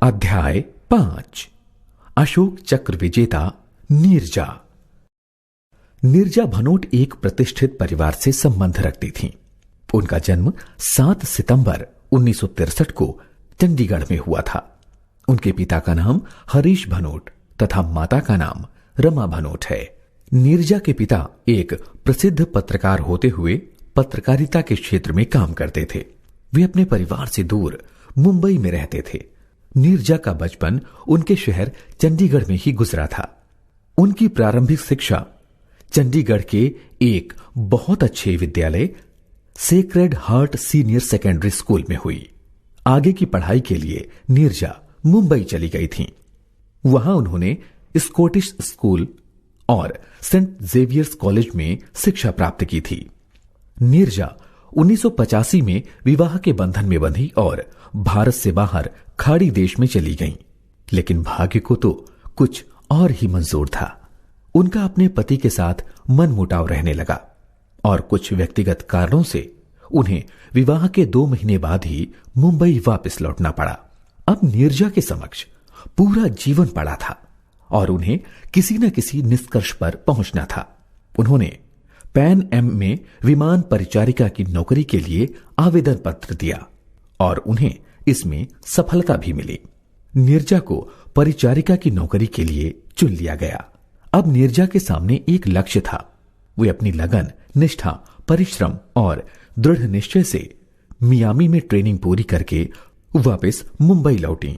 अध्याय 5। अशोक चक्र विजेता नीरजा। नीरजा भनोट एक प्रतिष्ठित परिवार से संबंध रखती थीं। उनका जन्म 7 सितंबर 1963 को चंडीगढ़ में हुआ था। उनके पिता का नाम हरीश भनोट तथा माता का नाम रमा भनोट है। नीरजा के पिता एक प्रसिद्ध पत्रकार होते हुए पत्रकारिता के क्षेत्र में काम करते थे। वे अपने परिवार से दूर मुंबई में रहते थे। नीरजा का बचपन उनके शहर चंडीगढ़ में ही गुजरा था। उनकी प्रारंभिक शिक्षा चंडीगढ़ के एक बहुत अच्छे विद्यालय sacred heart senior secondary school में हुई। आगे की पढ़ाई के लिए नीरजा मुंबई चली गई थीं। वहां उन्होंने स्कॉटिश स्कूल और सेंट जेवियर्स कॉलेज में शिक्षा प्राप्त की थी। नीरजा 1985 में विवाह के बंधन में बंधी और भारत से बाहर खाड़ी देश में चली गईं। लेकिन भाग्य को तो कुछ और ही मंजूर था। उनका अपने पति के साथ मनमुटाव रहने लगा और कुछ व्यक्तिगत कारणों से उन्हें विवाह के 2 महीने बाद ही मुंबई वापस लौटना पड़ा। अब नीरजा के समक्ष पूरा जीवन पड़ा था और उन्हें किसी न किसी निष्कर्ष पर पहुंचना था। उन्होंने पैन एम में विमान परिचारिका की नौकरी के लिए आवेदन पत्र दिया और उन्हें इसमें सफलता भी मिली। नीरजा को परिचारिका की नौकरी के लिए चुन लिया गया। अब नीरजा के सामने एक लक्ष्य था। वे अपनी लगन, निष्ठा, परिश्रम और दृढ़ निश्चय से मियामी में ट्रेनिंग पूरी करके वापस मुंबई लौटी।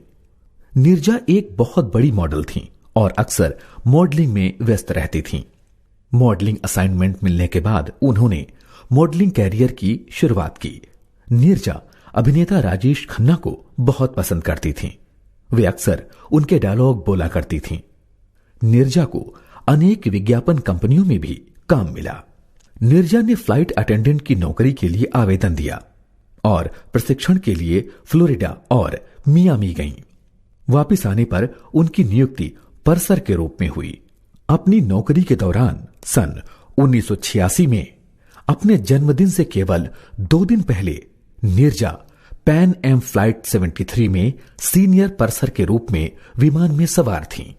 नीरजा एक बहुत बड़ी मॉडल थीं और अक्सर मॉडलिंग में व्यस्त रहती थीं। मॉडलिंग असाइनमेंट मिलने के बाद उन्होंने मॉडलिंग कैरियर की शुरुआत की। नीरजा अभिनेता राजेश खन्ना को बहुत पसंद करती थीं। वे अक्सर उनके डायलॉग बोला करती थीं। नीरजा को अनेक विज्ञापन कंपनियों में भी काम मिला। नीरजा ने फ्लाइट अटेंडेंट की नौकरी के लिए आवेदन दिया और प्रशिक्षण के लिए फ्लोरिडा और मियामी गईं। वापस आने पर उनकी नियुक्ति पर्सर के रूप में हुई। अपनी नौकरी के दौरान सन 1986 में अपने जन्मदिन से केवल 2 दिन पहले नीरजा पैन एम फ्लाइट 73 में सीनियर पर्सर के रूप में विमान में सवार थीं।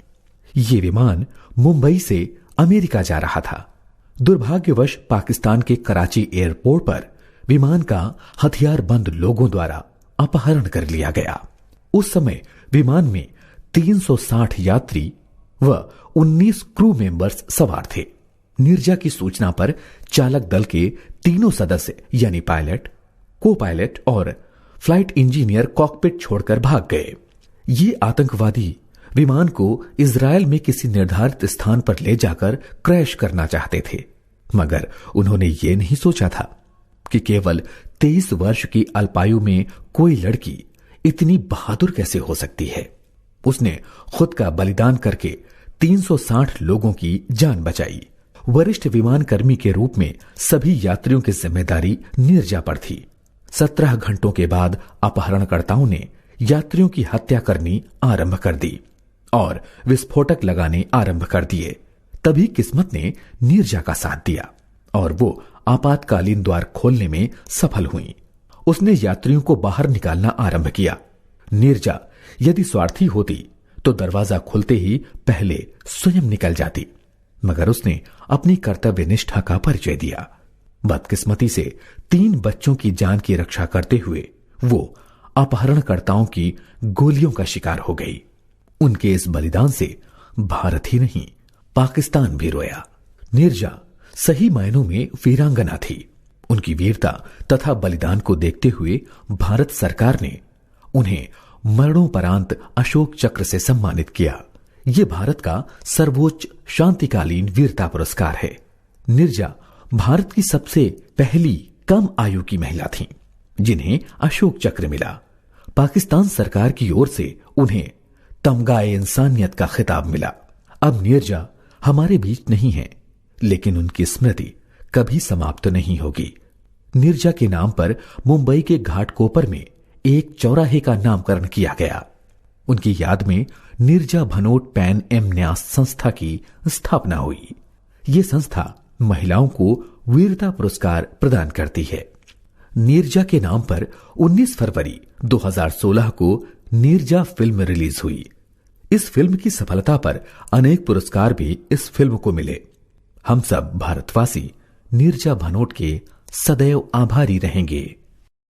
ये विमान मुंबई से अमेरिका जा रहा था। दुर्भाग्यवश पाकिस्तान के कराची एयरपोर्ट पर विमान का हथियारबंद लोगों द्वारा अपहरण कर लिया गया। उस समय विमान में 360 यात्री व 19 क्रू मेंबर्स सवार थे। नीरजा की सूचना पर चालक दल के तीनों सदस्य यानी पायलट, को पायलट और फ्लाइट इंजीनियर कॉकपिट छोड़कर भाग गए। ये आतंकवादी विमान को इजरायल में किसी निर्धारित स्थान पर ले जाकर क्रैश करना चाहते थे, मगर उन्होंने ये नहीं सोचा था कि केवल 23 वर्ष की अल्पायु में कोई लड़की इतनी बहादुर कैसे हो सकती है। उसने खुद का बलिदान करके 360 लोगों की जान बचाई। वरिष्ठ विमान कर्मी के रूप में सभी यात्रियों की जिम्मेदारी नीरजा पर थी। 17 घंटों के बाद अपहरणकर्ताओं ने यात्रियों की हत्या करनी आरंभ कर दी और विस्फोटक लगाने आरंभ कर दिए। तभी किस्मत ने नीरजा का साथ दिया और वो आपातकालीन द्वार खोलने में सफल हुई। उसने यात्रियों को बाहर निकालना आरंभ किया। नीरजा यदि स्वार्थी होती तो दरवाजा खुलते ही पहले स्वयं निकल जाती, मगर उसने अपनी कर्तव्य निष्ठा का परिचय दिया। बदकिस्मती से 3 बच्चों की जान की रक्षा करते हुए वो अपहरणकर्ताओं की गोलियों का शिकार हो गई। उनके इस बलिदान से भारत ही नहीं पाकिस्तान भी रोया। नीरजा सही मायनों में वीरांगना थी। उनकी वीरता तथा बलिदान को देखते हुए भारत सरकार ने उन्हें मरणोपरांत अशोक चक्र से सम्मानित किया। ये भारत का सर्वोच्च शांतिकालीन वीरता पुरस्कार है। नीरजा भारत की सबसे पहली कम आयु की महिला थीं जिन्हें अशोक चक्र मिला। पाकिस्तान सरकार की ओर से उन्हें तमगाए इंसानियत का खिताब मिला। अब नीरजा हमारे बीच नहीं है, लेकिन उनकी स्मृति कभी समाप्त नहीं होगी। नीरजा के नाम पर मुंबई के घाटकोपर में एक चौराहे का नामकरण किया गया। उनकी याद में नीरजा भनोट पैन एम न्यास संस्था की स्थापना हुई। ये संस्था महिलाओं को वीरता पुरस्कार प्रदान करती है। नीरजा के नाम पर 19 फरवरी 2016 को नीरजा फिल्म रिलीज हुई। इस फिल्म की सफलता पर अनेक पुरस्कार भी इस फिल्म को मिले। हम सब भारतवासी नीरजा भनोट के सदैव आभारी रहेंगे।